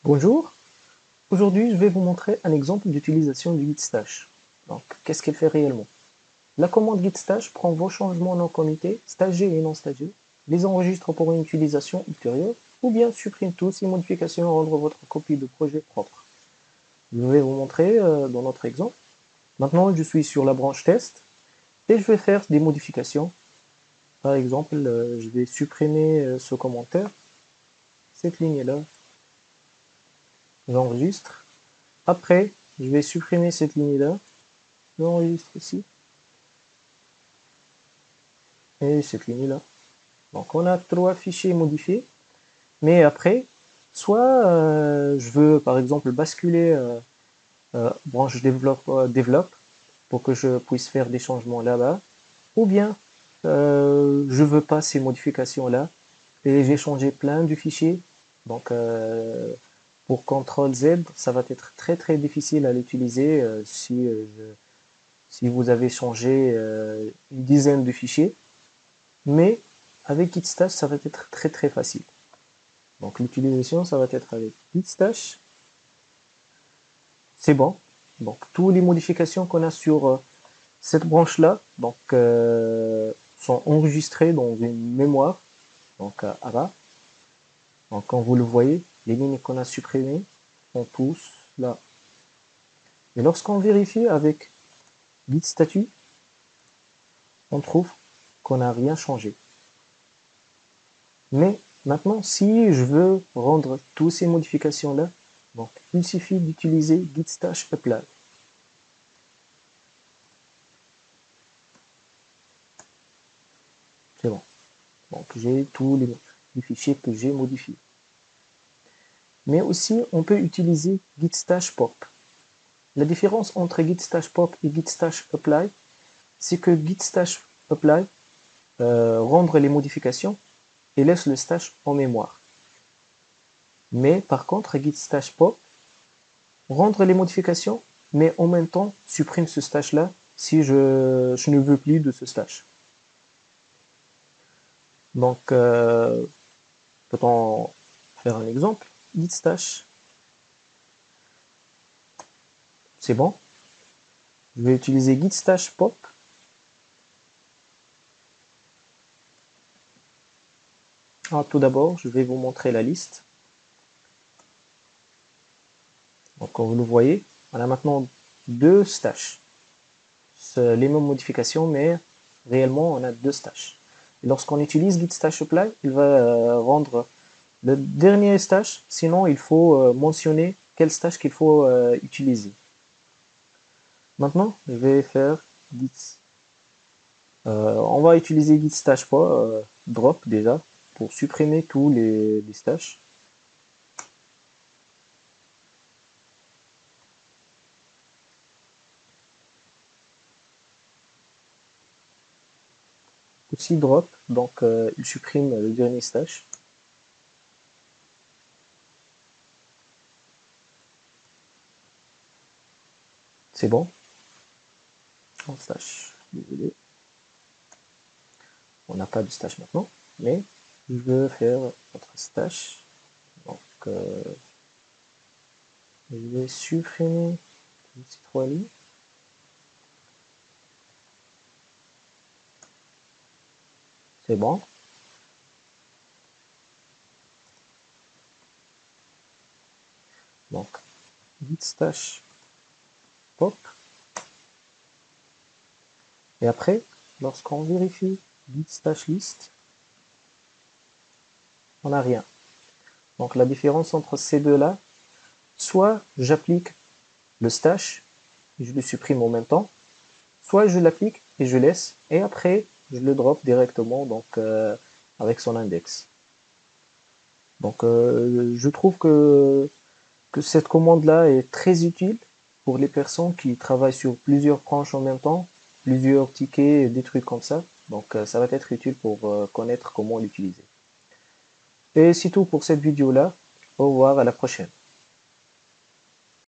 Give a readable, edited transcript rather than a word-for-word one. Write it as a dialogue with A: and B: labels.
A: Bonjour, aujourd'hui je vais vous montrer un exemple d'utilisation du git stash. Donc, qu'est-ce qu'elle fait réellement? La commande git stash prend vos changements non committés, stagés et non stagés, les enregistre pour une utilisation ultérieure, ou bien supprime tous ces modifications et rendre votre copie de projet propre. Je vais vous montrer dans notre exemple. Maintenant, je suis sur la branche test et je vais faire des modifications. Par exemple, je vais supprimer ce commentaire, cette ligne-là, j'enregistre. Après, je vais supprimer cette ligne-là, j'enregistre ici, et cette ligne-là. Donc on a 3 fichiers modifiés, mais après, soit je veux par exemple basculer branche développe pour que je puisse faire des changements là-bas, ou bien je veux pas ces modifications-là, et j'ai changé plein de fichiers, donc pour CTRL Z, ça va être très très difficile à l'utiliser si vous avez changé une dizaine de fichiers, mais avec Gitstash, ça va être très très facile. Donc l'utilisation, ça va être avec Gitstash. C'est bon. Donc toutes les modifications qu'on a sur cette branche-là sont enregistrées dans une mémoire, donc ARA. Donc comme vous le voyez, les lignes qu'on a supprimées sont tous là. Et lorsqu'on vérifie avec git statut, on trouve qu'on n'a rien changé. Mais maintenant, si je veux rendre toutes ces modifications-là, donc il suffit d'utiliser git stash apply. C'est bon. Donc j'ai tous les fichiers que j'ai modifiés. Mais aussi, on peut utiliser git stash pop. La différence entre git stash pop et git stash apply, c'est que git stash apply rendre les modifications et laisse le stash en mémoire. Mais par contre, git stash pop rendre les modifications, mais en même temps supprime ce stash là si je ne veux plus de ce stash. Donc, peut-on faire un exemple? Git stash, c'est bon. Je vais utiliser git stash pop. Tout d'abord, je vais vous montrer la liste. Donc, comme vous le voyez, on a maintenant deux stashes. C'est les mêmes modifications, mais réellement, on a deux stashes. Et lorsqu'on utilise git stash apply, il va rendre le dernier stash, sinon il faut mentionner quel stash qu'il faut utiliser. Maintenant, je vais faire git. On va utiliser git stash drop déjà pour supprimer tous les stashes. Aussi drop, donc il supprime le dernier stash. C'est bon. En stash, désolé. On n'a pas de stash maintenant, mais je veux faire notre stash. Donc, je vais supprimer ces trois lignes. C'est bon. Donc, git stash pop. Et après, lorsqu'on vérifie git stash list, on n'a rien. Donc la différence entre ces deux-là, soit j'applique le stash et je le supprime en même temps, soit je l'applique et je laisse, et après je le drop directement donc avec son index. Donc je trouve que cette commande-là est très utile pour les personnes qui travaillent sur plusieurs branches en même temps, plusieurs tickets, des trucs comme ça. Donc ça va être utile pour connaître comment l'utiliser. Et c'est tout pour cette vidéo-là. Au revoir, à la prochaine.